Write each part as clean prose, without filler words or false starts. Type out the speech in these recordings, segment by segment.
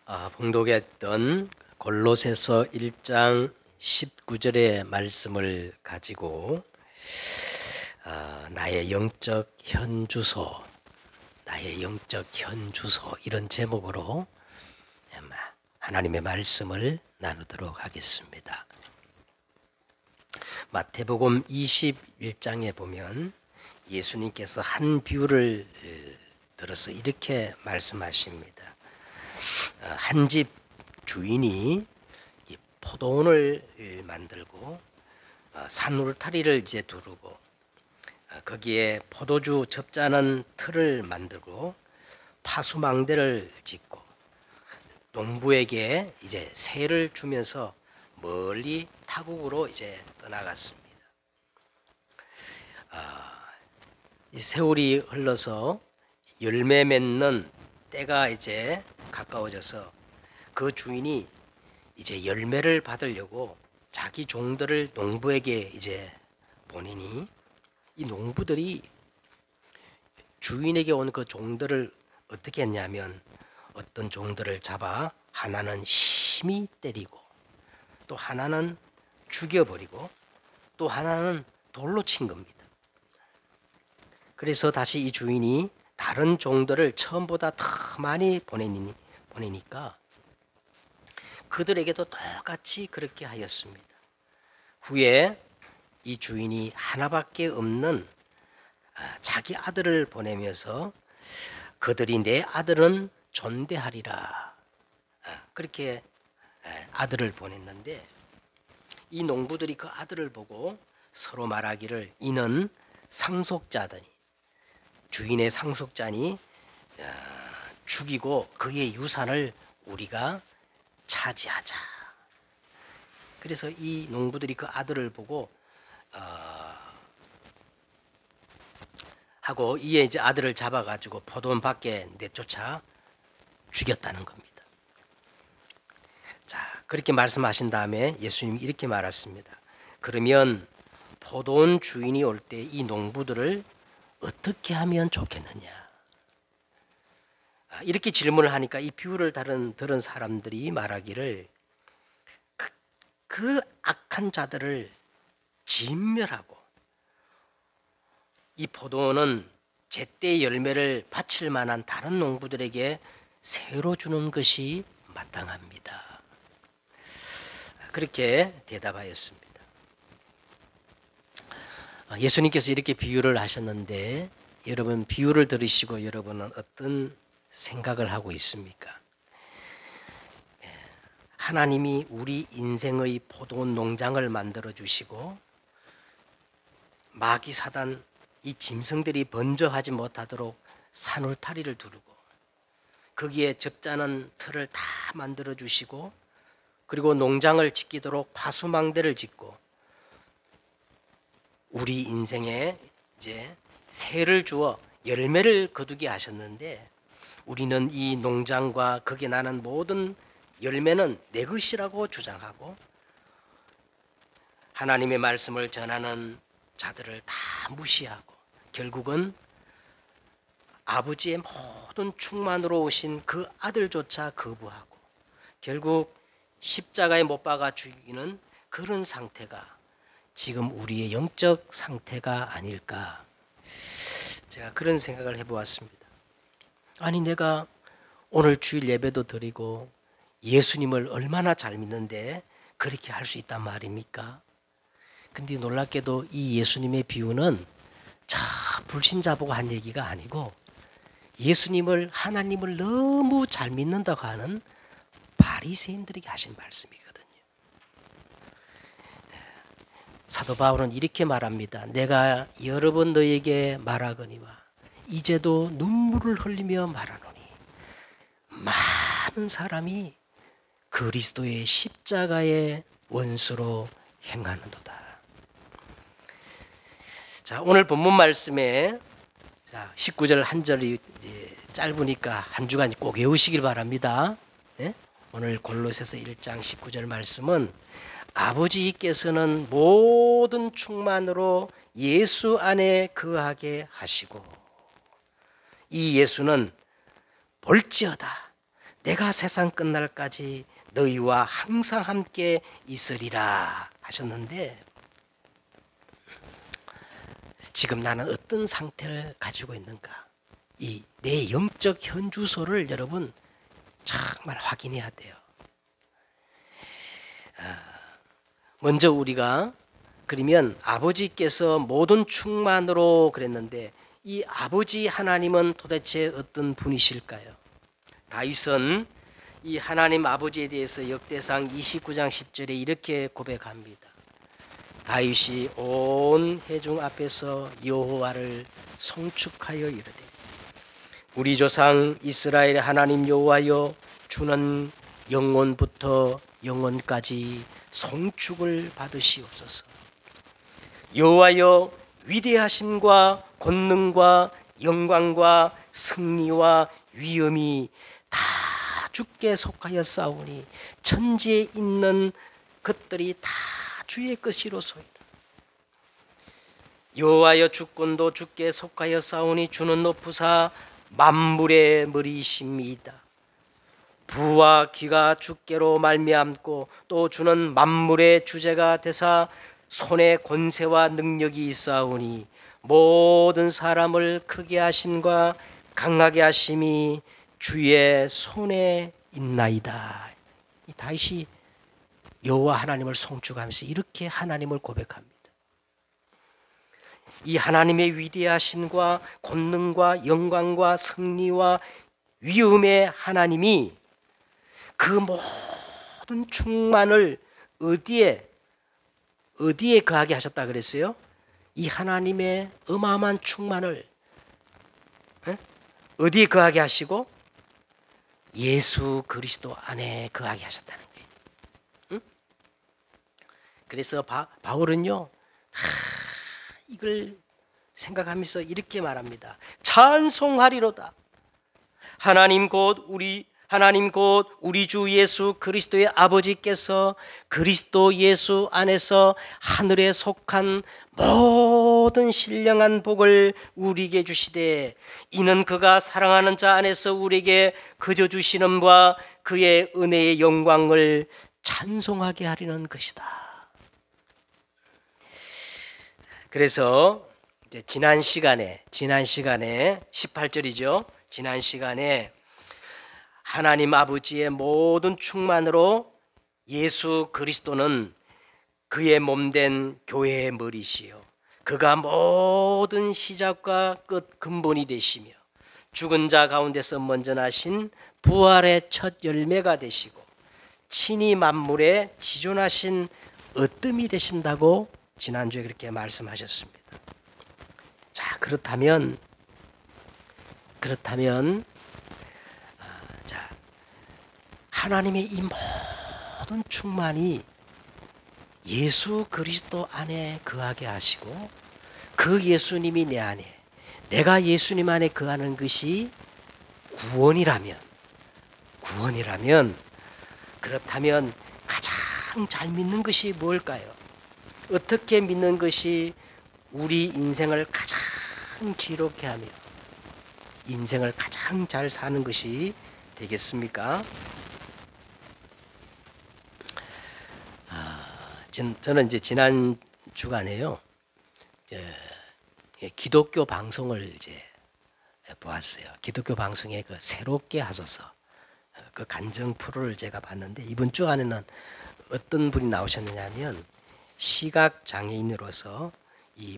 봉독했던 골로새서 1장 19절의 말씀을 가지고 나의 영적 현주소 이런 제목으로 하나님의 말씀을 나누도록 하겠습니다. 마태복음 21장에 보면 예수님께서 한 비유를 들어서 이렇게 말씀하십니다. 한 집 주인이 포도원을 만들고 산울타리를 이제 두르고 거기에 포도주 접자는 틀을 만들고 파수망대를 짓고 농부에게 이제 세를 주면서 멀리 타국으로 이제 떠나갔습니다. 이 세월이 흘러서 열매 맺는 때가 이제 가까워져서 그 주인이 이제 열매를 받으려고 자기 종들을 농부에게 이제 보내니 이 농부들이 주인에게 온 그 종들을 어떻게 했냐면 어떤 종들을 잡아 하나는 심히 때리고 또 하나는 죽여버리고 또 하나는 돌로 친 겁니다. 그래서 다시 이 주인이 다른 종들을 처음보다 더 많이 보내니까 그들에게도 똑같이 그렇게 하였습니다. 후에 이 주인이 하나밖에 없는 자기 아들을 보내면서 그들이 내 아들은 존대하리라 그렇게 아들을 보냈는데 이 농부들이 그 아들을 보고 서로 말하기를 이는 상속자더니 주인의 상속자니 죽이고 그의 유산을 우리가 차지하자. 그래서 이 농부들이 그 아들을 보고 하고 이에 이제 아들을 잡아가지고 포도원 밖에 내쫓아 죽였다는 겁니다. 자, 그렇게 말씀하신 다음에 예수님이 이렇게 말했습니다. 그러면 포도원 주인이 올 때 이 농부들을 어떻게 하면 좋겠느냐? 이렇게 질문을 하니까 이 비유를 들은 사람들이 말하기를 그 악한 자들을 진멸하고 이 포도원은 제때 열매를 바칠 만한 다른 농부들에게 새로 주는 것이 마땅합니다. 그렇게 대답하였습니다. 예수님께서 이렇게 비유를 하셨는데 여러분 비유를 들으시고 여러분은 어떤 생각을 하고 있습니까? 하나님이 우리 인생의 포도원 농장을 만들어 주시고 마귀 사단 이 짐승들이 번져하지 못하도록 산울타리를 두르고 거기에 접자는 틀을 다 만들어 주시고 그리고 농장을 지키도록 파수망대를 짓고 우리 인생에 이제 새를 주어 열매를 거두게 하셨는데 우리는 이 농장과 거기에 나는 모든 열매는 내 것이라고 주장하고 하나님의 말씀을 전하는 자들을 다 무시하고 결국은 아버지의 모든 충만으로 오신 그 아들조차 거부하고 결국 십자가에 못 박아 죽이는 그런 상태가 지금 우리의 영적 상태가 아닐까 제가 그런 생각을 해보았습니다. 아니 내가 오늘 주일 예배도 드리고 예수님을 얼마나 잘 믿는데 그렇게 할 수 있단 말입니까? 근데 놀랍게도 이 예수님의 비유는 불신자 보고 한 얘기가 아니고 예수님을 하나님을 너무 잘 믿는다고 하는 바리새인들에게 하신 말씀이거든요. 사도 바울은 이렇게 말합니다. 내가 여러 번 너에게 말하거니와 이제도 눈물을 흘리며 말하노니 많은 사람이 그리스도의 십자가의 원수로 행하는도다. 자, 오늘 본문 말씀에 19절 한 절이 짧으니까 한 주간 꼭 외우시길 바랍니다. 네? 오늘 골로새서 1장 19절 말씀은 아버지께서는 모든 충만으로 예수 안에 거하게 하시고 이 예수는 볼지어다 내가 세상 끝날까지 너희와 항상 함께 있으리라 하셨는데, 지금 나는 어떤 상태를 가지고 있는가? 이 내 영적 현주소를 여러분 정말 확인해야 돼요. 먼저 우리가 그러면 아버지께서 모든 충만으로 그랬는데, 이 아버지 하나님은 도대체 어떤 분이실까요? 다윗은 이 하나님 아버지에 대해서 역대상 29장 10절에 이렇게 고백합니다. 다윗이 온 회중 앞에서 여호와를 송축하여 이르되, 우리 조상 이스라엘의 하나님 여호와여, 주는 영원부터 영원까지 송축을 받으시옵소서. 여호와여, 위대하심과 권능과 영광과 승리와 위엄이 다 주께 속하여 싸우니 천지에 있는 것들이 다 주의 것이로소이다. 여호와여, 주권도 주께 속하여 싸우니 주는 높으사 만물의 머리이십니다. 부와 귀가 주께로 말미암고 또 주는 만물의 주제가 되사 손에 권세와 능력이 있사오니 모든 사람을 크게 하심과 강하게 하심이 주의 손에 있나이다. 이 다윗이 여호와 하나님을 송축하면서 이렇게 하나님을 고백합니다. 이 하나님의 위대하심과 권능과 영광과 승리와 위엄의 하나님이 그 모든 충만을 어디에 거하게 하셨다 그랬어요? 이 하나님의 어마어마한 충만을 어디에 거하게 하시고? 예수 그리스도 안에 거하게 하셨다는 거예요. 응? 그래서 바울은요, 이걸 생각하면서 이렇게 말합니다. 찬송하리로다. 하나님 곧 우리 주 예수 그리스도의 아버지께서 그리스도 예수 안에서 하늘에 속한 모든 신령한 복을 우리에게 주시되, 이는 그가 사랑하는 자 안에서 우리에게 거저 주시는과 그의 은혜의 영광을 찬송하게 하려는 것이다. 그래서 이제 지난 시간에 18절이죠. 지난 시간에 하나님 아버지의 모든 충만으로 예수 그리스도는 그의 몸된 교회의 머리시요, 그가 모든 시작과 끝 근본이 되시며 죽은 자 가운데서 먼저 나신 부활의 첫 열매가 되시고 친히 만물에 지존하신 으뜸이 되신다고 지난주에 그렇게 말씀하셨습니다. 자, 그렇다면 하나님의 이 모든 충만이 예수 그리스도 안에 거하게 하시고, 그 예수님이 내 안에, 내가 예수님 안에 거하는 것이 구원이라면, 그렇다면 가장 잘 믿는 것이 뭘까요? 어떻게 믿는 것이 우리 인생을 가장 지롭게 하며 인생을 가장 잘 사는 것이 되겠습니까? 저는 이제 지난 주간에요, 기독교 방송을 이제 보았어요. 기독교 방송에 그 새롭게 하소서 그 간증 프로를 제가 봤는데, 이번 주간에는 어떤 분이 나오셨느냐면 시각 장애인으로서 이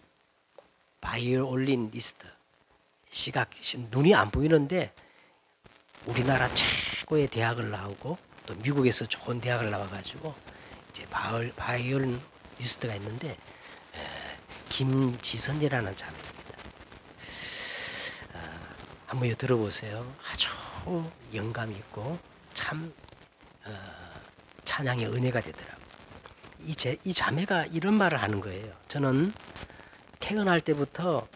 바이올리니스트, 눈이 안 보이는데 우리나라 최고의 대학을 나오고 또 미국에서 좋은 대학을 나와가지고 이제 바이올리니스트가 있는데 김지선이라는 자매입니다. 한번 들어보세요. 아주 영감 있고 참 찬양의 은혜가 되더라고요. 이 자매가 이런 말을 하는 거예요. 저는 태어날 때부터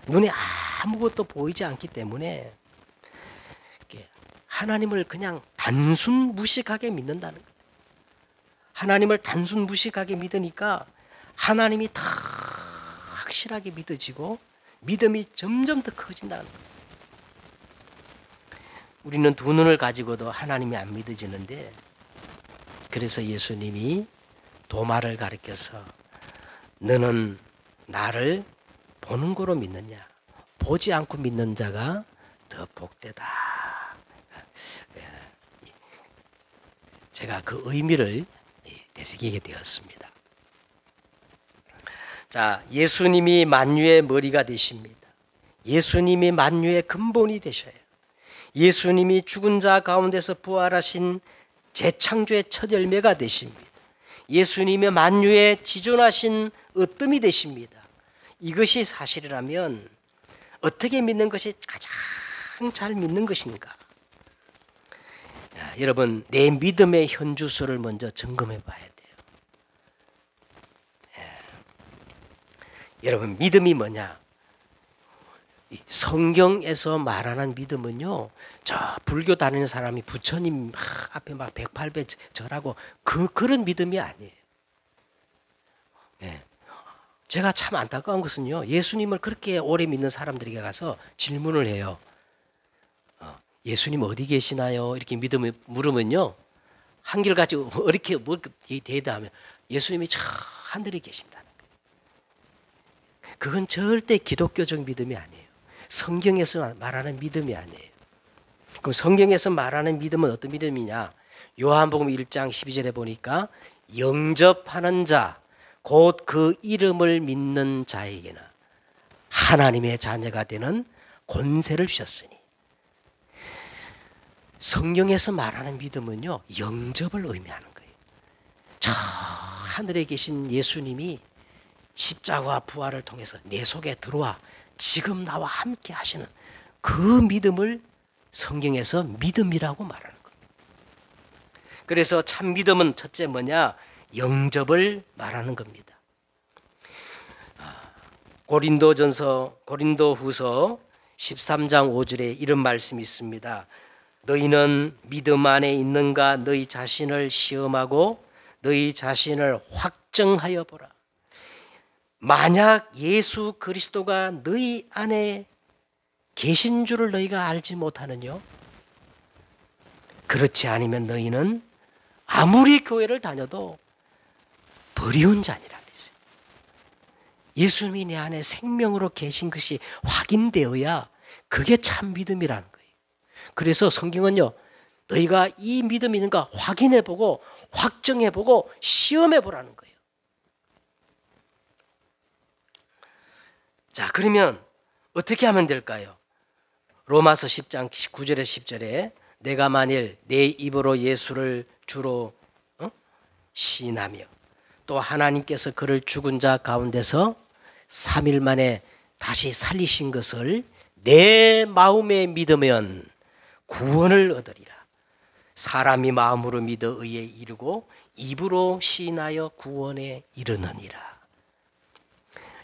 눈에 아무것도 보이지 않기 때문에 하나님을 그냥 단순 무식하게 믿는다는 거예요. 하나님을 단순 무식하게 믿으니까 하나님이 더 확실하게 믿어지고 믿음이 점점 더 커진다는 거예요. 우리는 두 눈을 가지고도 하나님이 안 믿어지는데, 그래서 예수님이 도마를 가리켜서 너는 나를 보는 거로 믿느냐, 보지 않고 믿는 자가 더 복되다. 제가 그 의미를 되새기게 되었습니다. 자, 예수님이 만유의 머리가 되십니다. 예수님이 만유의 근본이 되셔요. 예수님이 죽은 자 가운데서 부활하신 재창조의 첫 열매가 되십니다. 예수님의 만유의 지존하신 으뜸이 되십니다. 이것이 사실이라면 어떻게 믿는 것이 가장 잘 믿는 것인가? 여러분, 내 믿음의 현주소를 먼저 점검해 봐야 돼요. 여러분, 믿음이 뭐냐? 성경에서 말하는 믿음은요, 저 불교 다니는 사람이 부처님 앞에 막 108배 절하고 그런 믿음이 아니에요. 제가 참 안타까운 것은요, 예수님을 그렇게 오래 믿는 사람들에게 가서 질문을 해요. 예수님 어디 계시나요? 이렇게 믿음을 물으면요, 한결같이 이렇게 대답하면 예수님이 저 하늘에 계신다는 거예요. 그건 절대 기독교적 믿음이 아니에요. 성경에서 말하는 믿음이 아니에요. 그럼 성경에서 말하는 믿음은 어떤 믿음이냐? 요한복음 1장 12절에 보니까 영접하는 자, 곧 그 이름을 믿는 자에게는 하나님의 자녀가 되는 권세를 주셨으니. 성경에서 말하는 믿음은요, 영접을 의미하는 거예요. 저 하늘에 계신 예수님이 십자가와 부활을 통해서 내 속에 들어와 지금 나와 함께 하시는 그 믿음을 성경에서 믿음이라고 말하는 겁니다. 그래서 참 믿음은 첫째 뭐냐? 영접을 말하는 겁니다. 고린도후서 13장 5절에 이런 말씀이 있습니다. 너희는 믿음 안에 있는가 너희 자신을 시험하고 너희 자신을 확정하여 보라. 만약 예수 그리스도가 너희 안에 계신 줄을 너희가 알지 못하느뇨? 그렇지 않으면 너희는 아무리 교회를 다녀도 버리운 자니라 그랬어요. 예수님이 내 안에 생명으로 계신 것이 확인되어야 그게 참 믿음이라는 거예요. 그래서 성경은요, 너희가 이 믿음이 있는가 확인해보고 확정해보고 시험해보라는 거예요. 자, 그러면 어떻게 하면 될까요? 로마서 10장 9절에서 10절에 내가 만일 내 입으로 예수를 주로 시인하며 또 하나님께서 그를 죽은 자 가운데서 3일 만에 다시 살리신 것을 내 마음에 믿으면 구원을 얻으리라. 사람이 마음으로 믿어 의에 이르고 입으로 시인하여 구원에 이르느니라.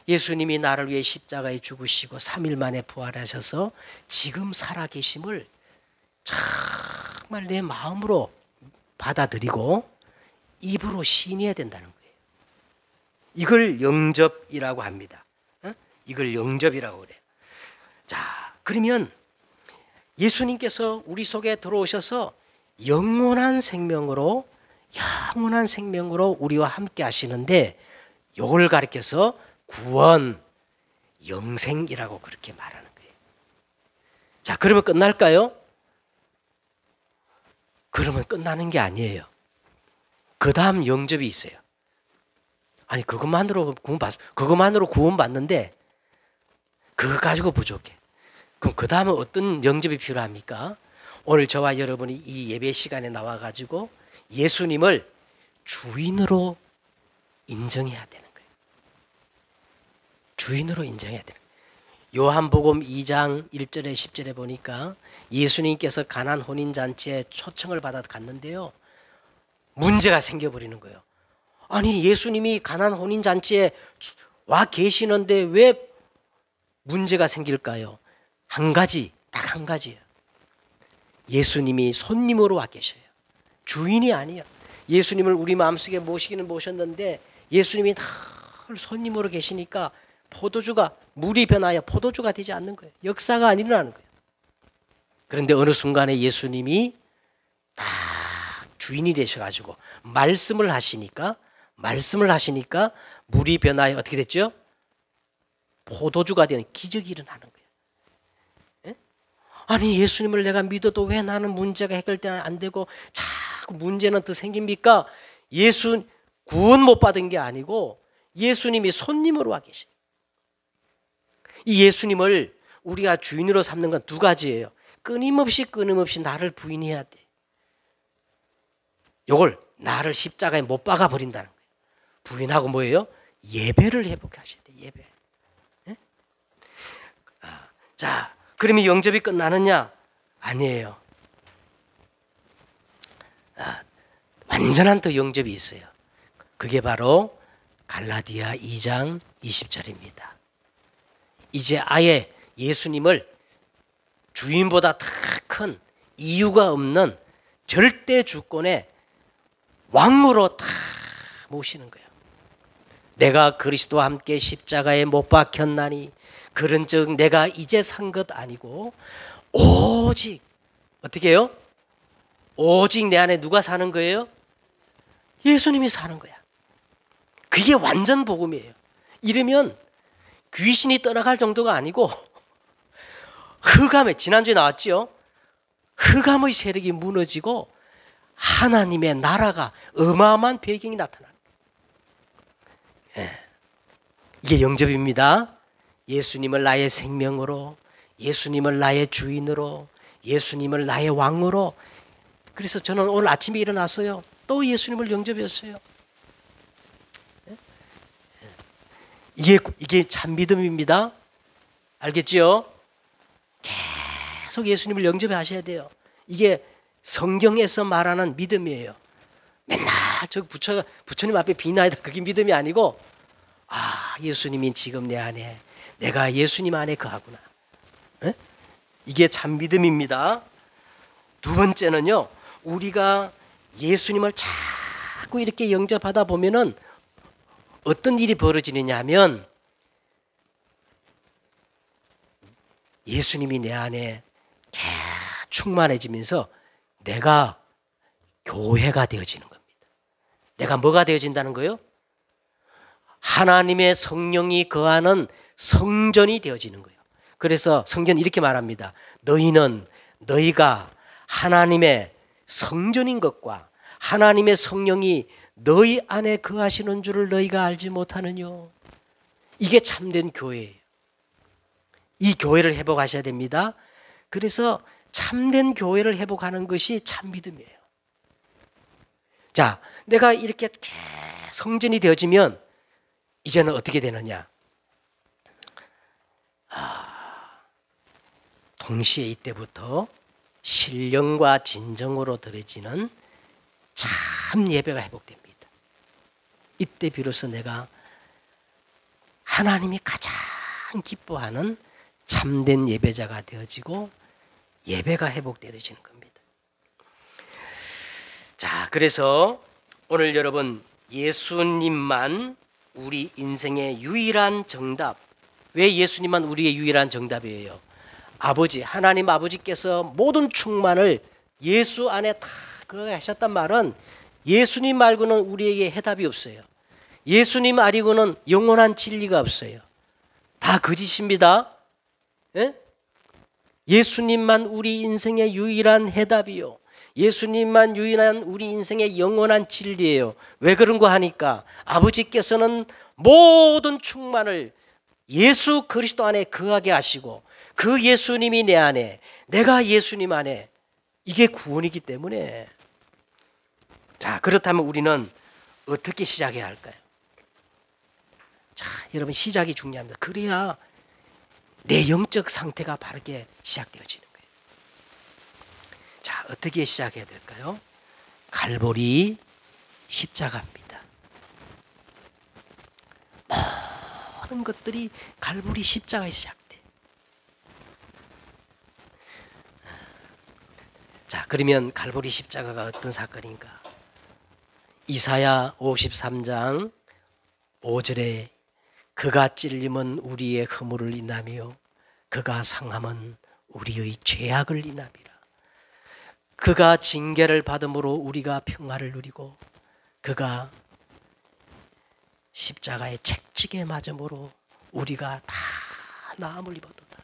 예수님이 나를 위해 십자가에 죽으시고 3일 만에 부활하셔서 지금 살아계심을 정말 내 마음으로 받아들이고 입으로 시인해야 된다는 거예요. 이걸 영접이라고 합니다. 이걸 영접이라고 그래요. 자, 그러면 예수님께서 우리 속에 들어오셔서 영원한 생명으로 우리와 함께 하시는데, 이걸 가리켜서 구원, 영생이라고 그렇게 말하는 거예요. 자, 그러면 끝날까요? 그러면 끝나는 게 아니에요. 그 다음 영접이 있어요. 아니, 그것만으로 구원받는데 그거 가지고 부족해. 그럼 그 다음은 어떤 영접이 필요합니까? 오늘 저와 여러분이 이 예배 시간에 나와가지고 예수님을 주인으로 인정해야 되는 거예요. 주인으로 인정해야 되는 거예요. 요한복음 2장 1절에 10절에 보니까 예수님께서 가난 혼인잔치에 초청을 받아 갔는데요, 문제가 생겨버리는 거예요. 아니, 예수님이 가난 혼인잔치에 와 계시는데 왜 문제가 생길까요? 딱 한 가지예요. 예수님이 손님으로 와 계셔요. 주인이 아니에요. 예수님을 우리 마음속에 모시기는 모셨는데 예수님이 늘 손님으로 계시니까 물이 변하여 포도주가 되지 않는 거예요. 역사가 안 일어나는 거예요. 그런데 어느 순간에 예수님이 딱 주인이 되셔가지고 말씀을 하시니까 물이 변하여 어떻게 됐죠? 포도주가 되는 기적이 일어나는 거예요. 예? 아니 예수님을 내가 믿어도 왜 나는 문제가 해결되면 안 되고 자꾸 문제는 더 생깁니까? 예수 구원 못 받은 게 아니고 예수님이 손님으로 와 계셔요. 이 예수님을 우리가 주인으로 삼는 건 두 가지예요. 끊임없이 나를 부인해야 돼. 요걸 나를 십자가에 못 박아 버린다는 거예요. 부인하고 뭐예요? 예배를 회복하셔야 돼. 예배. 예? 자, 그러면 영접이 끝나느냐? 아니에요. 완전한 더 영접이 있어요. 그게 바로 갈라디아 2장 20절입니다. 이제 아예 예수님을 주인보다 더 큰 이유가 없는 절대 주권의 왕으로 다 모시는 거예요. 내가 그리스도와 함께 십자가에 못 박혔나니 그런즉 내가 이제 산 것 아니고 오직 어떻게 해요? 오직 내 안에 누가 사는 거예요? 예수님이 사는 거야. 그게 완전 복음이에요. 이러면 귀신이 떠나갈 정도가 아니고 흑암의 지난주에 나왔죠. 흑암의 세력이 무너지고 하나님의 나라가 어마어마한 배경이 나타나는 거예요. 예. 이게 영접입니다. 예수님을 나의 생명으로, 예수님을 나의 주인으로, 예수님을 나의 왕으로. 그래서 저는 오늘 아침에 일어났어요. 또 예수님을 영접했어요. 이게 참 믿음입니다. 알겠죠? 계속 예수님을 영접해 하셔야 돼요. 이게 성경에서 말하는 믿음이에요. 맨날 저 부처님 앞에 비나이다 그게 믿음이 아니고 예수님이 지금 내 안에 내가 예수님 안에 거하구나. 에? 이게 참 믿음입니다. 두 번째는요. 우리가 예수님을 자꾸 이렇게 영접하다 보면은 어떤 일이 벌어지느냐 하면 예수님이 내 안에 충만해지면서 내가 교회가 되어지는 겁니다. 내가 뭐가 되어진다는 거예요? 하나님의 성령이 거하는 성전이 되어지는 거예요. 그래서 성경은 이렇게 말합니다. 너희가 하나님의 성전인 것과 하나님의 성령이 너희 안에 거하시는 줄을 너희가 알지 못하느냐. 이게 참된 교회예요. 이 교회를 회복하셔야 됩니다. 그래서 참된 교회를 회복하는 것이 참 믿음이에요. 자, 내가 이렇게 성전이 되어지면 이제는 어떻게 되느냐? 동시에 이때부터 신령과 진정으로 드려지는 참 예배가 회복됩니다. 이때 비로소 내가 하나님이 가장 기뻐하는 참된 예배자가 되어지고 예배가 회복되어지는 겁니다. 자, 그래서 오늘 여러분 예수님만 우리 인생의 유일한 정답. 왜 예수님만 우리의 유일한 정답이에요? 하나님 아버지께서 모든 충만을 예수 안에 다 하셨단 말은 예수님 말고는 우리에게 해답이 없어요. 예수님 아니고는 영원한 진리가 없어요. 다 거짓입니다. 예? 예수님만 우리 인생의 유일한 해답이요. 예수님만 유일한 우리 인생의 영원한 진리예요. 왜 그런가 하니까 아버지께서는 모든 충만을 예수 그리스도 안에 거하게 하시고 그 예수님이 내 안에, 내가 예수님 안에, 이게 구원이기 때문에. 자, 그렇다면 우리는 어떻게 시작해야 할까요? 자, 여러분 시작이 중요합니다. 그래야 내 영적 상태가 바르게 시작되어지는 거예요. 자, 어떻게 시작해야 될까요? 갈보리 십자가입니다. 모든 것들이 갈보리 십자가에 시작돼. 자, 그러면 갈보리 십자가가 어떤 사건인가? 이사야 53장 5절에 그가 찔림은 우리의 허물을 인하며 그가 상함은 우리의 죄악을 인함이라. 그가 징계를 받음으로 우리가 평화를 누리고 그가 십자가의 채찍에 맞음으로 우리가 다 나음을 입었도다.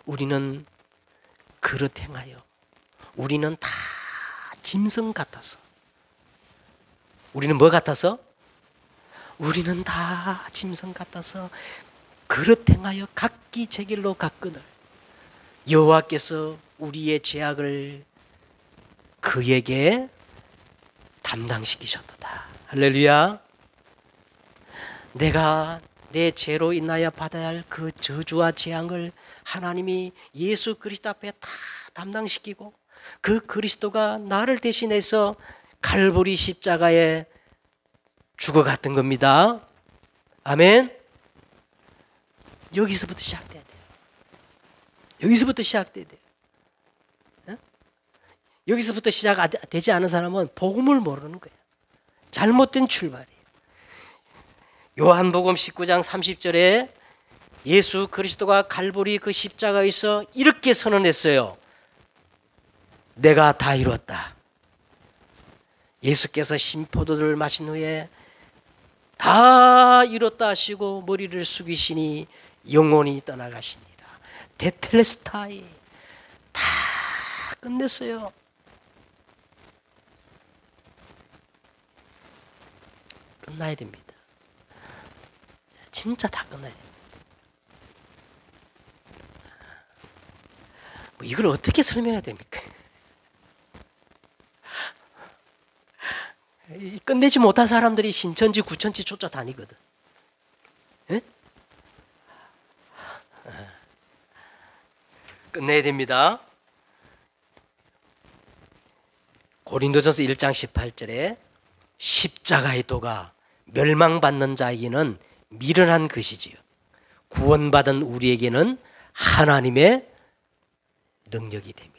우리는 그릇 행하여 우리는 다 짐승 같아서 우리는 뭐 같아서? 우리는 다 짐승 같아서 그릇 행하여 각기 제 길로 갔거늘 여호와께서 우리의 죄악을 그에게 담당시키셨도다. 할렐루야. 내가 내 죄로 인하여 받아야 할 그 저주와 재앙을 하나님이 예수 그리스도 앞에 다 담당시키고 그 그리스도가 나를 대신해서 칼보리 십자가에 죽어갔던 겁니다. 아멘. 여기서부터 시작돼야 돼요. 여기서부터 시작돼야 돼요. 여기서부터 시작되지 않은 사람은 복음을 모르는 거예요. 잘못된 출발이에요. 요한복음 19장 30절에 예수 그리스도가 갈보리 그 십자가에서 이렇게 선언했어요. 내가 다 이뤘다. 예수께서 신포도를 마신 후에 다 이뤘다 하시고 머리를 숙이시니 영원히 떠나가시니라. 테텔레스타이 다 끝냈어요. 끝나야 됩니다. 진짜 다 끝나야 됩니다. 뭐 이걸 어떻게 설명해야 됩니까? 끝내지 못한 사람들이 신천지 구천지 쫓아다니거든. 예? 끝내야 됩니다. 고린도전서 1장 18절에 십자가의 도가 멸망받는 자에게는 미련한 것이지요. 구원받은 우리에게는 하나님의 능력이 됩니다.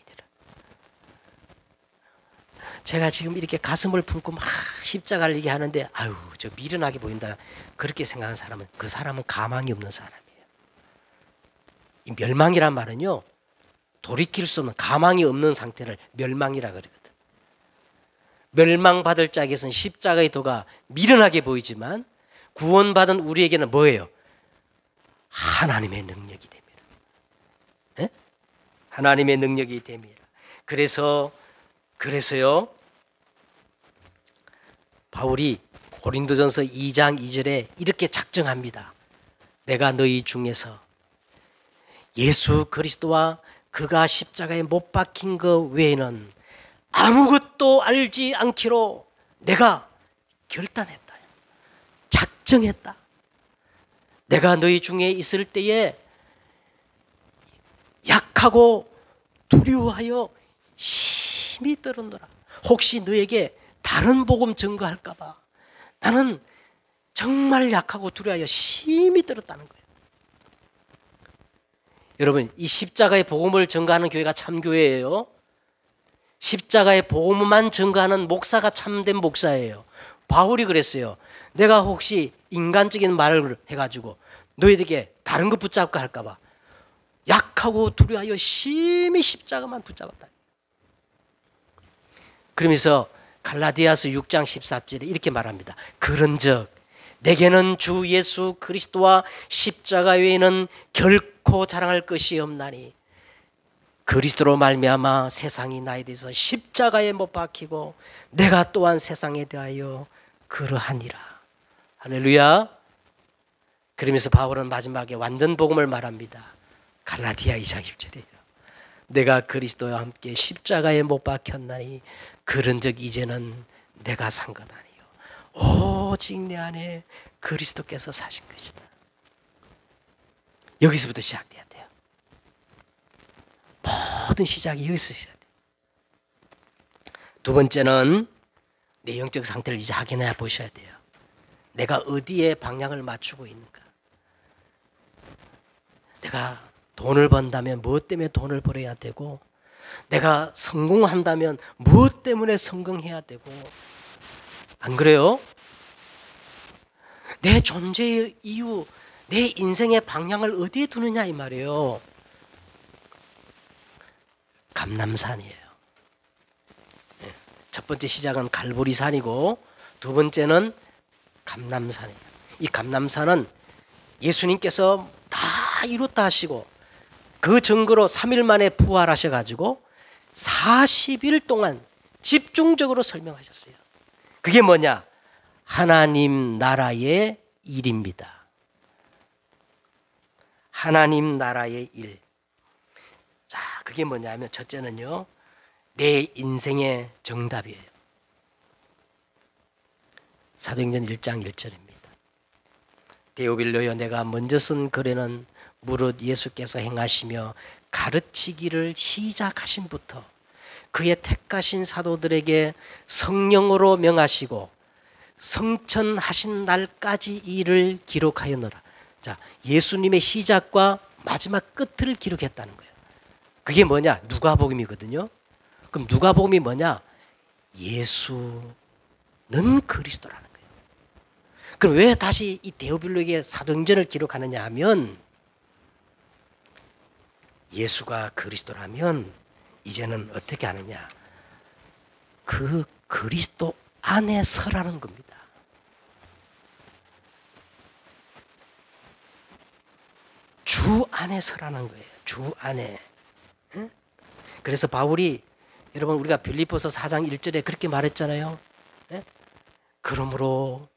제가 지금 이렇게 가슴을 품고 막 십자가를 얘기하는데 아유 저 미련하게 보인다 그렇게 생각하는 사람은 그 사람은 가망이 없는 사람이에요. 이 멸망이란 말은요 돌이킬 수 없는 가망이 없는 상태를 멸망이라 그러거든. 멸망받을 자에게서는 십자가의 도가 미련하게 보이지만 구원받은 우리에게는 뭐예요? 하나님의 능력이 됩니다. 네? 하나님의 능력이 됩니다. 그래서요 바울이 고린도전서 2장 2절에 이렇게 작정합니다. 내가 너희 중에서 예수 그리스도와 그가 십자가에 못 박힌 것 외에는 아무것도 알지 않기로 내가 결단했다. 작정했다. 내가 너희 중에 있을 때에 약하고 두려워하여 심히 떨었노라. 혹시 너에게 다른 복음 증거할까 봐 나는 정말 약하고 두려워하여 심히 떨었다는 거예요. 여러분 이 십자가의 복음을 증거하는 교회가 참교회예요. 십자가의 복음만 증거하는 목사가 참된 목사예요. 바울이 그랬어요. 내가 혹시 인간적인 말을 해가지고 너희에게 다른 것 붙잡고 할까 봐 약하고 두려워하여 심히 십자가만 붙잡았다. 그러면서 갈라디아서 6장 14절에 이렇게 말합니다. 그런즉 내게는 주 예수 그리스도와 십자가 외에는 결코 자랑할 것이 없나니 그리스도로 말미암아 세상이 나에 대해서 십자가에 못 박히고 내가 또한 세상에 대하여 그러하니라. 할렐루야. 그러면서 바울은 마지막에 완전 복음을 말합니다. 갈라디아 2장 10절이에요. 내가 그리스도와 함께 십자가에 못 박혔나니 그런즉 이제는 내가 산 것 아니요 오직 내 안에 그리스도께서 사신 것이다. 여기서부터 시작돼야 돼요. 모든 시작이 여기서 시작돼요. 두 번째는 내 영적 상태를 이제 확인해 보셔야 돼요. 내가 어디에 방향을 맞추고 있는가. 내가 돈을 번다면 무엇 때문에 돈을 벌어야 되고, 내가 성공한다면 무엇 때문에 성공해야 되고, 안 그래요? 내 존재의 이유, 내 인생의 방향을 어디에 두느냐 이 말이에요. 감람산이에요. 첫 번째 시작은 갈보리산이고 두 번째는 감람산이에요. 이 감람산은 예수님께서 다 이뤘다 하시고 그 증거로 3일 만에 부활하셔가지고 40일 동안 집중적으로 설명하셨어요. 그게 뭐냐? 하나님 나라의 일입니다. 하나님 나라의 일. 자, 그게 뭐냐면 첫째는요, 내 인생의 정답이에요. 사도행전 1장 1절입니다. 데오빌로여, 내가 먼저 쓴 글에는 무릇 예수께서 행하시며 가르치기를 시작하신부터 그의 택하신 사도들에게 성령으로 명하시고 성천하신 날까지 일을 기록하였노라. 자, 예수님의 시작과 마지막 끝을 기록했다는 거예요. 그게 뭐냐? 누가복음이거든요. 그럼 누가복음이 뭐냐? 예수는 그리스도라는 거예요. 그럼 왜 다시 이 데오빌로에게 사도행전을 기록하느냐 하면, 예수가 그리스도라면 이제는 어떻게 하느냐? 그 그리스도 안에 서라는 겁니다. 주 안에 서라는 거예요. 주 안에. 응? 그래서 바울이, 여러분 우리가 빌립보서 4장 1절에 그렇게 말했잖아요. 응? 그러므로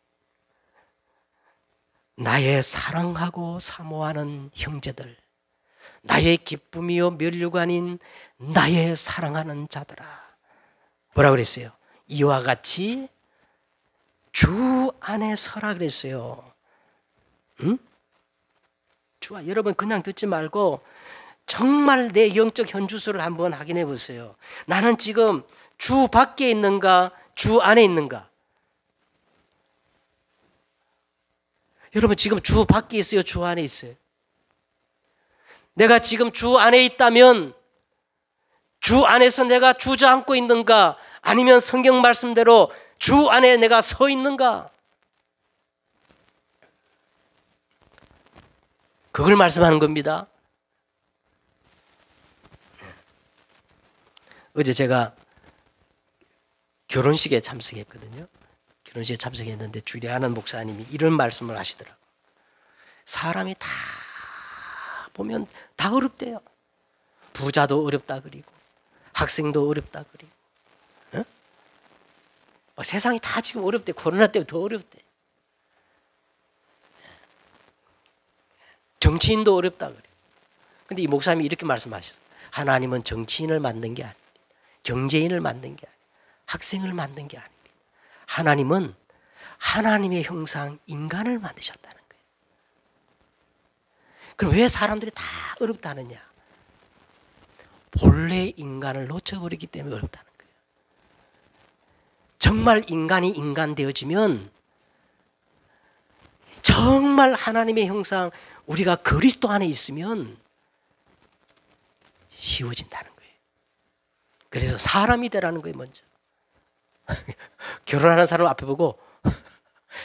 나의 사랑하고 사모하는 형제들, 나의 기쁨이요 면류관인 나의 사랑하는 자들아. 뭐라 그랬어요? 이와 같이 주 안에 서라 그랬어요. 응? 여러분 그냥 듣지 말고 정말 내 영적 현주소를 한번 확인해 보세요. 나는 지금 주 밖에 있는가, 주 안에 있는가? 여러분 지금 주 밖에 있어요, 주 안에 있어요? 내가 지금 주 안에 있다면 주 안에서 내가 주저앉고 있는가, 아니면 성경 말씀대로 주 안에 내가 서 있는가? 그걸 말씀하는 겁니다. 어제 제가 결혼식에 참석했거든요. 결혼식에 참석했는데 주례하는 목사님이 이런 말씀을 하시더라고요. 사람이 다 보면 다 어렵대요. 부자도 어렵다 그리고 학생도 어렵다 그리고, 어? 세상이 다 지금 어렵대. 코로나 때문에 더 어렵대. 정치인도 어렵다 그래요. 근데 이 목사님이 이렇게 말씀하셨어요. 하나님은 정치인을 만든 게 아닙니다. 경제인을 만든 게 아닙니다. 학생을 만든 게 아닙니다. 하나님은 하나님의 형상 인간을 만드셨다는 거예요. 그럼 왜 사람들이 다 어렵다 하느냐? 본래 인간을 놓쳐버리기 때문에 어렵다는 거예요. 정말 인간이 인간 되어지면, 정말 하나님의 형상, 우리가 그리스도 안에 있으면 쉬워진다는 거예요. 그래서 사람이 되라는 거예요, 먼저. 결혼하는 사람 앞에 보고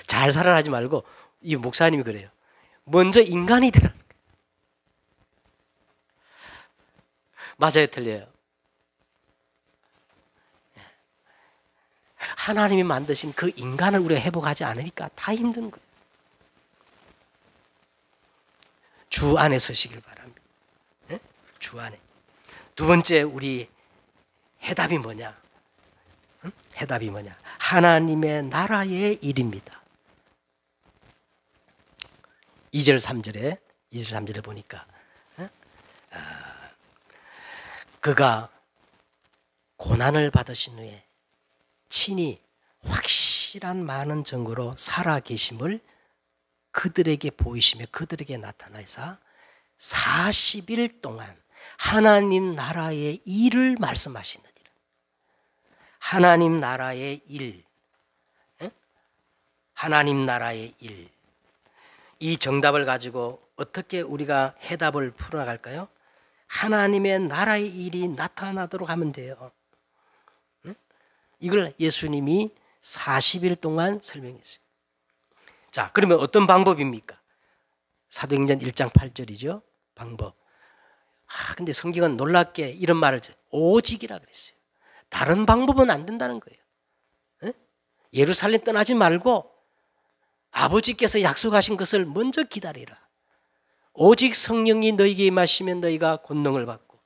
잘 살아라 하지 말고, 이 목사님이 그래요. 먼저 인간이 되라는 거예요. 맞아요, 틀려요? 하나님이 만드신 그 인간을 우리가 회복하지 않으니까 다 힘든 거예요. 주 안에 서시길 바랍니다. 네? 주 안에. 두 번째, 우리 해답이 뭐냐? 응? 해답이 뭐냐? 하나님의 나라의 일입니다. 2절 3절에 보니까, 그가 고난을 받으신 후에 친히 확실한 많은 증거로 살아 계심을 그들에게 보이시며 그들에게 나타나서 40일 동안 하나님 나라의 일을 말씀하시느니라. 하나님 나라의 일. 하나님 나라의 일. 이 정답을 가지고 어떻게 우리가 해답을 풀어나갈까요? 하나님의 나라의 일이 나타나도록 하면 돼요. 이걸 예수님이 40일 동안 설명했어요. 자, 그러면 어떤 방법입니까? 사도행전 1장 8절이죠. 방법. 근데 성경은 놀랍게 이런 말을 오직이라 그랬어요. 다른 방법은 안 된다는 거예요. 예루살렘 떠나지 말고 아버지께서 약속하신 것을 먼저 기다리라. 오직 성령이 너희에게 임하시면 너희가 권능을 받고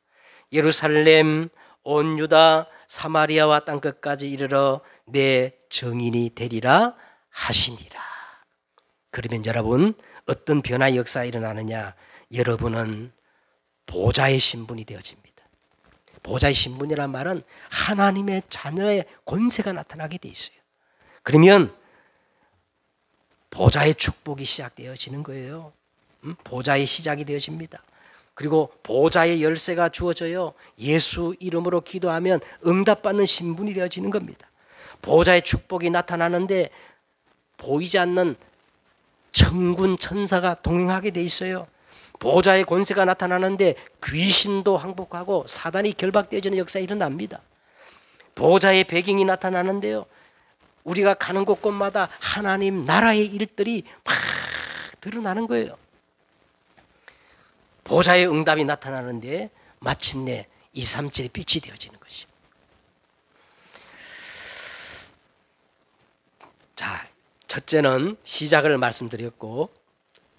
예루살렘 온 유다 사마리아와 땅끝까지 이르러 내 증인이 되리라 하시니라. 그러면 여러분 어떤 변화의 역사가 일어나느냐? 여러분은 보좌의 신분이 되어집니다. 보좌의 신분이란 말은 하나님의 자녀의 권세가 나타나게 돼 있어요. 그러면 보좌의 축복이 시작되어지는 거예요. 보좌의 시작이 되어집니다. 그리고 보좌의 열쇠가 주어져요. 예수 이름으로 기도하면 응답받는 신분이 되어지는 겁니다. 보좌의 축복이 나타나는데 보이지 않는 천군 천사가 동행하게 돼 있어요. 보좌의 권세가 나타나는데 귀신도 항복하고 사단이 결박되어지는 역사가 일어납니다. 보좌의 배경이 나타나는데요, 우리가 가는 곳곳마다 하나님 나라의 일들이 막 드러나는 거예요. 보좌의 응답이 나타나는데 마침내 237의 빛이 되어지는 것이죠. 자, 첫째는 시작을 말씀드렸고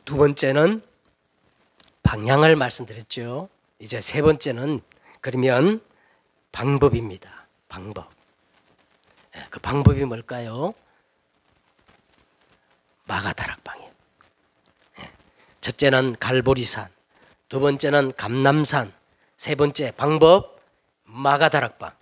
두 번째는 방향을 말씀드렸죠. 이제 세 번째는 그러면 방법입니다. 방법. 그 방법이 뭘까요? 마가다락방이에요. 첫째는 갈보리산, 두 번째는 감람산, 세 번째 방법 마가다락방.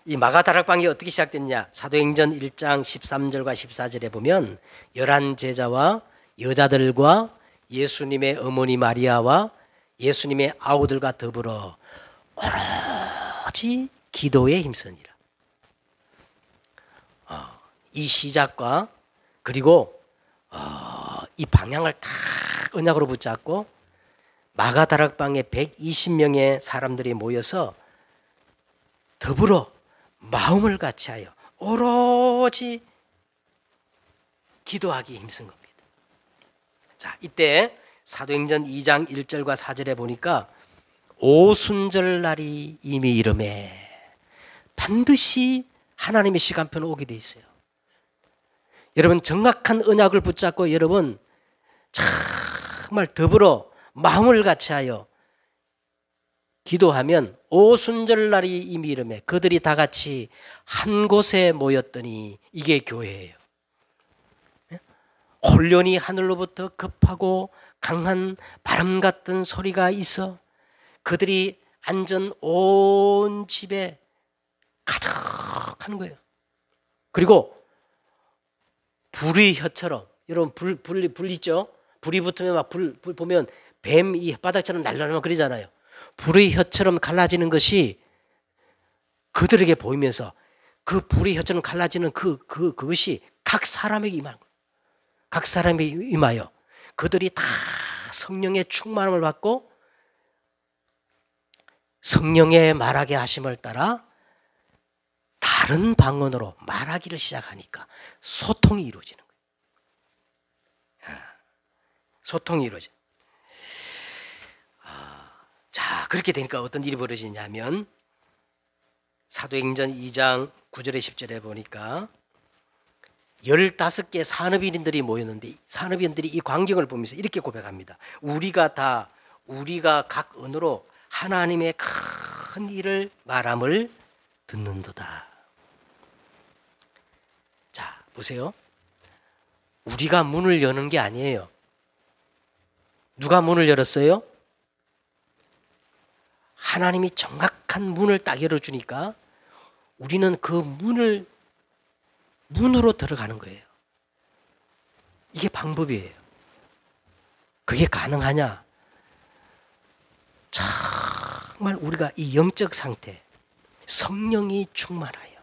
이 마가다락방이 어떻게 시작됐냐? 사도행전 1장 13절과 14절에 보면 11 제자와 여자들과 예수님의 어머니 마리아와 예수님의 아우들과 더불어 오로지 기도에 힘쓰니라. 이 시작과 그리고 이 방향을 딱 언약으로 붙잡고 마가다락방에 120명의 사람들이 모여서 더불어 마음을 같이하여 오로지 기도하기에 힘쓴 겁니다. 자, 이때 사도행전 2장 1절과 4절에 보니까 오순절 날이 이미 이름에 반드시 하나님의 시간표는 오게 돼 있어요. 여러분 정확한 언약을 붙잡고 여러분 정말 더불어 마음을 같이하여 기도하면 오순절 날이 이미 이름에 그들이 다 같이 한 곳에 모였더니 이게 교회예요. 혼련이 하늘로부터 급하고 강한 바람 같은 소리가 있어 그들이 앉은 온 집에 가득한 거예요. 그리고 불의 혀처럼, 여러분 불 있죠? 불이 붙으면 막 불 보면 뱀이 혓바닥처럼 날라오면 그러잖아요. 불의 혀처럼 갈라지는 것이 그들에게 보이면서 그 불의 혀처럼 갈라지는 그것이 각 사람에게 임하는 거예요. 각 사람에게 임하여 그들이 다 성령의 충만함을 받고 성령의 말하게 하심을 따라 다른 방언으로 말하기를 시작하니까 소통이 이루어지는 거예요. 소통이 이루어져. 자, 그렇게 되니까 어떤 일이 벌어지냐면 사도행전 2장 9절에 10절에 보니까 15개 산업인들이 모였는데 산업인들이 이 광경을 보면서 이렇게 고백합니다. 우리가 각 언어로 하나님의 큰 일을 말함을 듣는도다. 자, 보세요. 우리가 문을 여는 게 아니에요. 누가 문을 열었어요? 하나님이 정확한 문을 딱 열어주니까 우리는 그 문으로 들어가는 거예요. 이게 방법이에요. 그게 가능하냐? 정말 우리가 이 영적 상태, 성령이 충만하여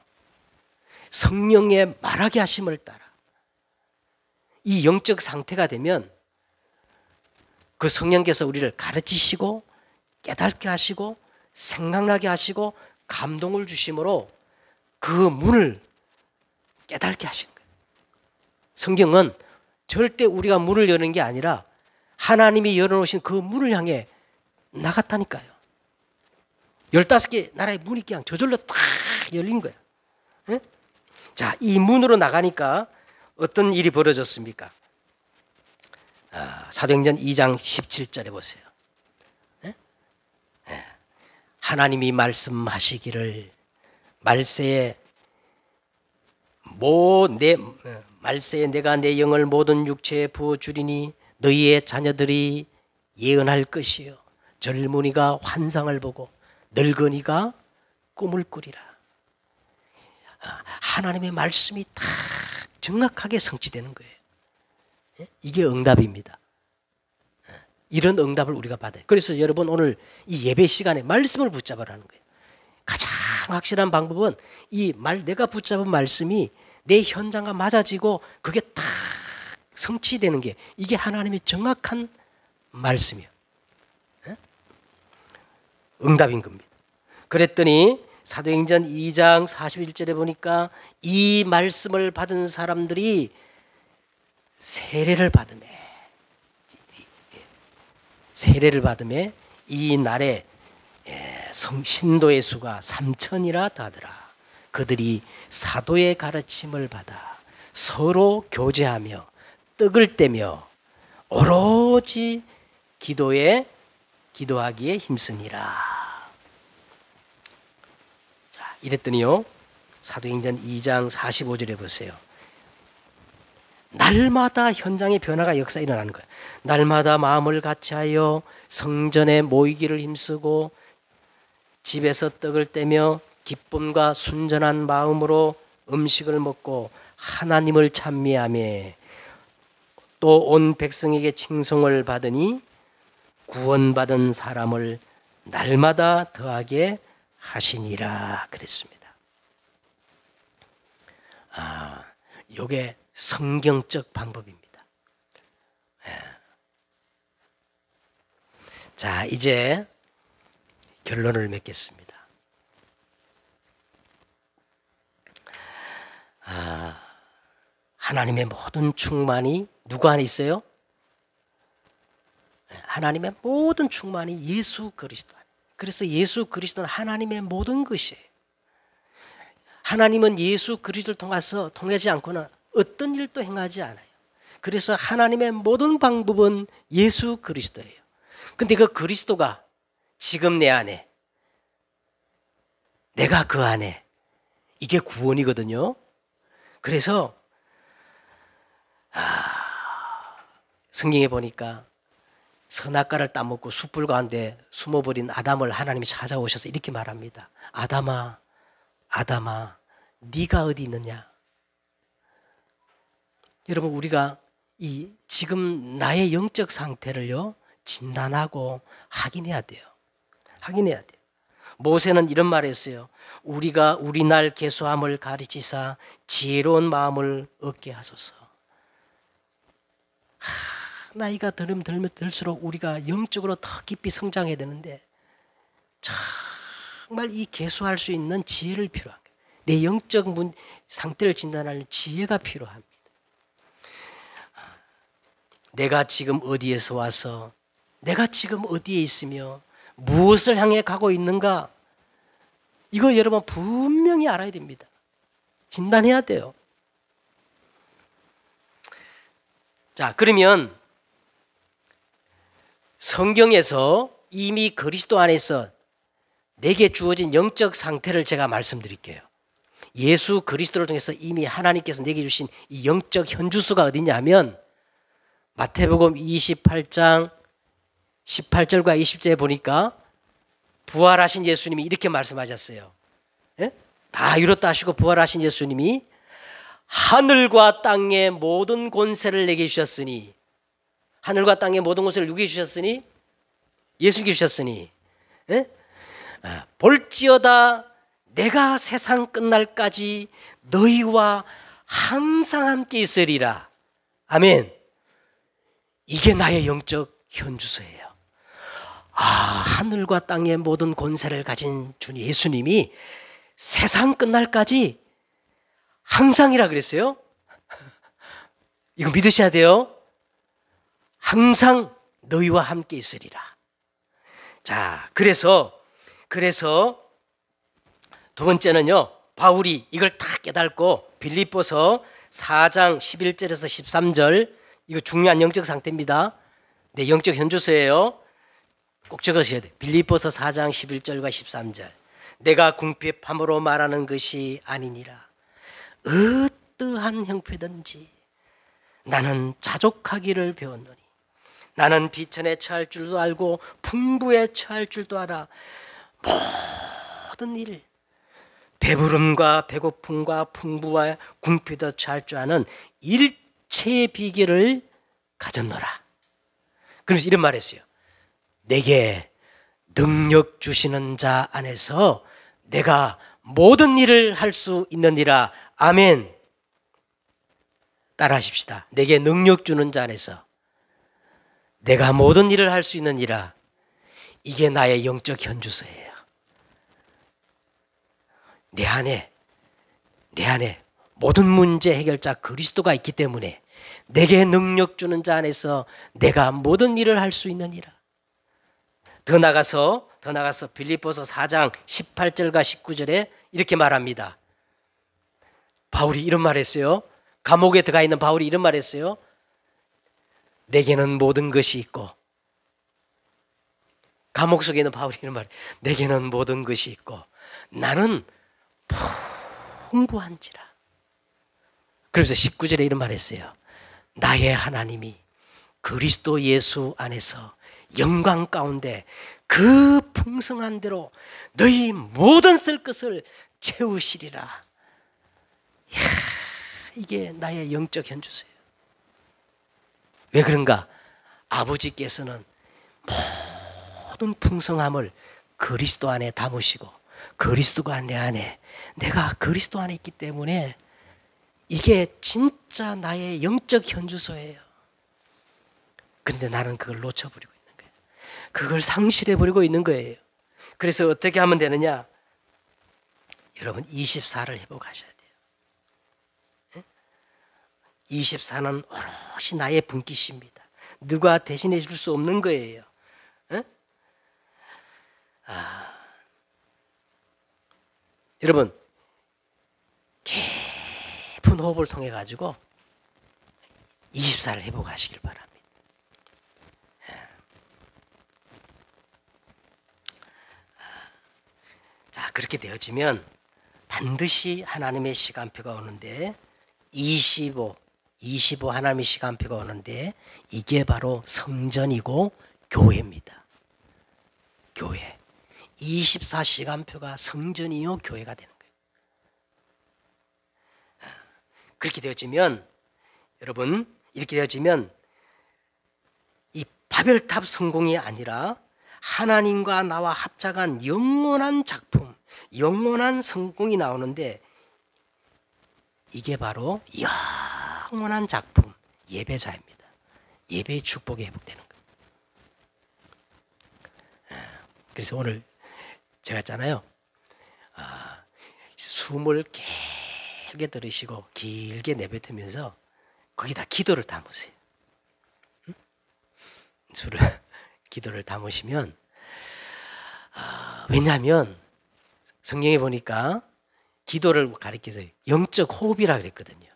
성령의 말하게 하심을 따라 이 영적 상태가 되면 그 성령께서 우리를 가르치시고 깨닫게 하시고 생각나게 하시고 감동을 주심으로 그 문을 깨닫게 하신 거예요. 성경은 절대 우리가 문을 여는 게 아니라 하나님이 열어놓으신 그 문을 향해 나갔다니까요. 15개 나라의 문이 그냥 저절로 탁 열린 거예요. 네? 자, 이 문으로 나가니까 어떤 일이 벌어졌습니까? 사도행전 2장 17절에 보세요. 하나님이 말씀하시기를 말세에 내가 내 영을 모든 육체에 부어주리니 너희의 자녀들이 예언할 것이요 젊은이가 환상을 보고 늙은이가 꿈을 꾸리라. 하나님의 말씀이 다 정확하게 성취되는 거예요. 이게 응답입니다. 이런 응답을 우리가 받아요. 그래서 여러분 오늘 이 예배 시간에 말씀을 붙잡으라는 거예요. 가장 확실한 방법은 내가 붙잡은 말씀이 내 현장과 맞아지고 그게 다 성취되는 게 이게 하나님의 정확한 말씀이에요. 응답인 겁니다. 그랬더니 사도행전 2장 41절에 보니까 이 말씀을 받은 사람들이 세례를 받음에 이 날에 신도의 수가 3,000이라 하더라. 그들이 사도의 가르침을 받아 서로 교제하며 떡을 떼며 오로지 기도하기에 힘쓰니라. 자, 이랬더니요. 사도행전 2장 45절에 보세요. 날마다 현장의 변화가 역사에 일어나는 거예요. 날마다 마음을 같이하여 성전에 모이기를 힘쓰고 집에서 떡을 떼며 기쁨과 순전한 마음으로 음식을 먹고 하나님을 찬미하며 또 온 백성에게 칭송을 받으니 구원받은 사람을 날마다 더하게 하시니라 그랬습니다. 요게 성경적 방법입니다. 자, 이제 결론을 맺겠습니다. 하나님의 모든 충만이 누구 안에 있어요? 하나님의 모든 충만이 예수 그리스도 안에. 그래서 예수 그리스도는 하나님의 모든 것이에요. 하나님은 예수 그리스도를 통하지 않고는 어떤 일도 행하지 않아요. 그래서 하나님의 모든 방법은 예수 그리스도예요. 근데 그 그리스도가 지금 내 안에, 내가 그 안에, 이게 구원이거든요. 그래서 성경에 보니까 선악과를 따먹고 숯불 가운데 숨어버린 아담을 하나님이 찾아오셔서 이렇게 말합니다. 아담아, 네가 어디 있느냐? 여러분, 우리가 이 지금 나의 영적 상태를요 진단하고 확인해야 돼요. 모세는 이런 말을 했어요. 우리가 우리 날 계수함을 가르치사 지혜로운 마음을 얻게 하소서. 나이가 들수록 우리가 영적으로 더 깊이 성장해야 되는데 정말 이 계수할 수 있는 지혜를 필요한 거예요. 내 영적 상태를 진단하는 지혜가 필요합니다. 내가 지금 어디에서 와서 내가 지금 어디에 있으며 무엇을 향해 가고 있는가, 이거 여러분 분명히 알아야 됩니다. 진단해야 돼요. 자, 그러면 성경에서 이미 그리스도 안에서 내게 주어진 영적 상태를 제가 말씀드릴게요. 예수 그리스도를 통해서 이미 하나님께서 내게 주신 이 영적 현주소가 어디냐면 마태복음 28장 18절과 20절에 보니까 부활하신 예수님이 이렇게 말씀하셨어요. 다 이뤘다 하시고 부활하신 예수님이 하늘과 땅의 모든 권세를 내게 주셨으니, 하늘과 땅의 모든 권세를 누구에게 주셨으니? 예수님께 주셨으니, 볼지어다 내가 세상 끝날까지 너희와 항상 함께 있으리라. 아멘. 이게 나의 영적 현주소예요. 하늘과 땅의 모든 권세를 가진 주 예수님이 세상 끝날까지 항상이라 그랬어요. 이거 믿으셔야 돼요. 항상 너희와 함께 있으리라. 자, 그래서 두 번째는요, 바울이 이걸 다 깨닫고 빌립보서 4장 11절에서 13절, 이거 중요한 영적 상태입니다. 네, 영적 현주소예요. 꼭 적으셔야 돼요. 빌립보서 4장 11절과 13절. 내가 궁핍함으로 말하는 것이 아니니라. 어떠한 형편든지 나는 자족하기를 배웠노니 나는 비천에 처할 줄도 알고 풍부에 처할 줄도 알아. 모든 일, 배부름과 배고픔과 풍부와 궁핍도 처할 줄 아는 일체의 비결을 가졌노라. 그래서 이런 말 했어요. 내게 능력 주시는 자 안에서 내가 모든 일을 할 수 있느니라. 아멘. 따라 하십시다. 내게 능력 주는 자 안에서 내가 모든 일을 할 수 있느니라. 이게 나의 영적 현주소예요. 내 안에 모든 문제 해결자 그리스도가 있기 때문에 내게 능력 주는 자 안에서 내가 모든 일을 할 수 있느니라. 더 나가서 빌립보서 4장 18절과 19절에 이렇게 말합니다. 바울이 이런 말했어요. 감옥에 들어가 있는 바울이 이런 말했어요. 내게는 모든 것이 있고, 감옥 속에 있는 바울이 이런 말, 내게는 모든 것이 있고 나는 풍부한지라. 그래서 19절에 이런 말했어요. 나의 하나님이 그리스도 예수 안에서 영광 가운데 그 풍성한 대로 너희 모든 쓸 것을 채우시리라. 이야, 이게 나의 영적 현주소예요. 왜 그런가? 아버지께서는 모든 풍성함을 그리스도 안에 담으시고 그리스도가 내 안에, 내가 그리스도 안에 있기 때문에 이게 진짜 나의 영적 현주소예요. 그런데 나는 그걸 놓쳐버리고 있는 거예요. 그걸 상실해버리고 있는 거예요. 그래서 어떻게 하면 되느냐? 여러분 24를 회복하셔야 돼요. 24는 오롯이 나의 분깃입니다. 누가 대신해 줄 수 없는 거예요. 여러분 깊은 호흡을 통해 가지고 24를 회복하시길 바랍니다. 자, 그렇게 되어지면 반드시 하나님의 시간표가 오는데 25 하나님의 시간표가 오는데 이게 바로 성전이고 교회입니다. 교회. 24시간표가 성전이요 교회가 되는 거예요. 그렇게 되어지면 여러분, 이렇게 되어지면 이 바벨탑 성공이 아니라 하나님과 나와 합작한 영원한 작품, 영원한 성공이 나오는데 이게 바로 영원한 작품, 예배자입니다. 예배의 축복이 회복되는 거예요. 그래서 오늘 제가 했잖아요. 숨을 길게 들이쉬고 길게 내뱉으면서 거기다 기도를 담으세요. 기도를 담으시면 왜냐하면 성경에 보니까 기도를 가리켜서 영적 호흡이라 그랬거든요.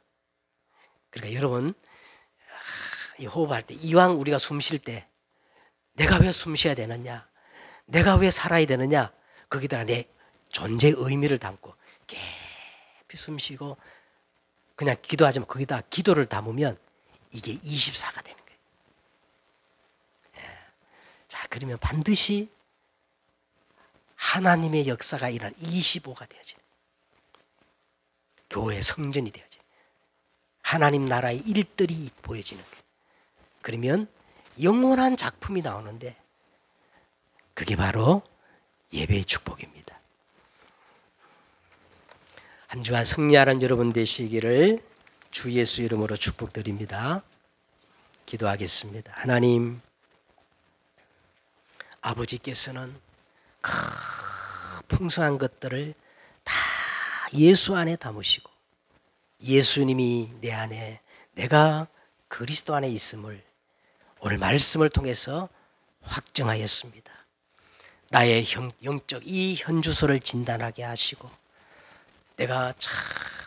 그러니까 여러분 이 호흡할 때 이왕 우리가 숨 쉴 때 내가 왜 숨 쉬어야 되느냐, 내가 왜 살아야 되느냐, 거기다가 내 존재의 의미를 담고 깊이 숨 쉬고 그냥 기도하지 말고 거기다 기도를 담으면 이게 24가 되는 거예요. 자, 그러면 반드시 하나님의 역사가 일어난 25가 되어져요. 교회 성전이 되어져요. 하나님 나라의 일들이 보여지는 거예요. 그러면 영원한 작품이 나오는데 그게 바로 예배의 축복입니다. 한 주간 승리하는 여러분 되시기를 주 예수 이름으로 축복드립니다. 기도하겠습니다. 하나님, 아버지께서는 풍성한 것들을 다 예수 안에 담으시고 예수님이 내 안에, 내가 그리스도 안에 있음을 오늘 말씀을 통해서 확정하였습니다. 나의 영적 이 현주소를 진단하게 하시고 내가 참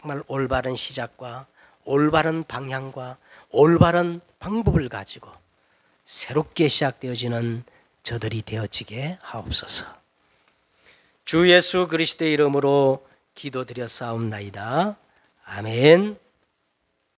정말 올바른 시작과 올바른 방향과 올바른 방법을 가지고 새롭게 시작되어지는 저들이 되어지게 하옵소서. 주 예수 그리스도의 이름으로 기도드렸사옵나이다. 아멘.